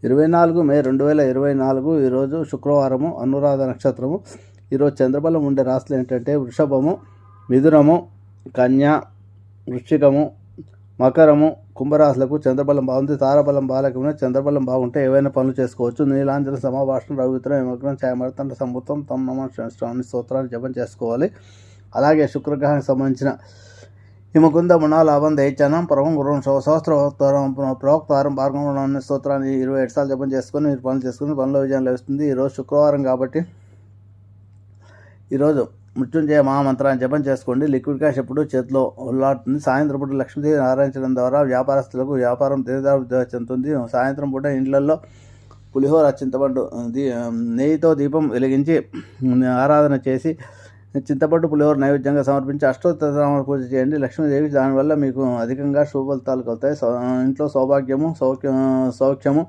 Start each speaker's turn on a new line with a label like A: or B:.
A: 24 మే 2024 ఈరోజు శుక్రవారము, అనురాధ నక్షత్రము. ఈరోజు చంద్రబలం ఉండే రాశులు ఏంటంటే వృషభము, మిథునము, కన్య, వృశ్చికము, మకరము, కుంభరాశులకు చంద్రబలం బాగుంది. తారాబలం బాలకమైన చంద్రబలం బాగుంటే ఏవైనా పనులు చేసుకోవచ్చు. నీలాంజన సమాభాషణ, రవిత్రం, యమగ్నం, ఛాయమర్తండ సంభూతం, తమ నమ స్వామి స్తోత్రాన్ని జపం చేసుకోవాలి. అలాగే శుక్రగ్రహానికి సంబంధించిన హిమకుంద ముణాలాభం దైత్యానం పరమం గురుం సహస్రవతారం ప్రవక్తారం భార్గవ స్తోత్రాన్ని 27 సార్లు జపం చేసుకొని మీరు పనులు చేసుకుని పనుల విజయం లభిస్తుంది. ఈరోజు శుక్రవారం కాబట్టి ఈరోజు మృత్యుంజయ మహామంత్రాన్ని జపం చేసుకోండి. లిక్విడ్ క్యాష్ ఎప్పుడు చేతిలో ఉల్లాడుతుంది. సాయంత్రం పూట లక్ష్మీదేవిని ఆరాధించడం ద్వారా వ్యాపారస్తులకు వ్యాపారం తేజాభివృద్ధి చెందుతుంది. సాయంత్రం పూట ఇండ్లలో పులిహోర, చింతపండు నెయ్యితో దీపం వెలిగించి ఆరాధన చేసి చింతపండు పులిహోర నైవేద్యంగా సమర్పించి అష్టోత్తర పూజ చేయండి. లక్ష్మీదేవి దానివల్ల మీకు అధికంగా శుభ ఫలితాలు కలుగుతాయి. ఇంట్లో సౌభాగ్యము, సౌఖ్యము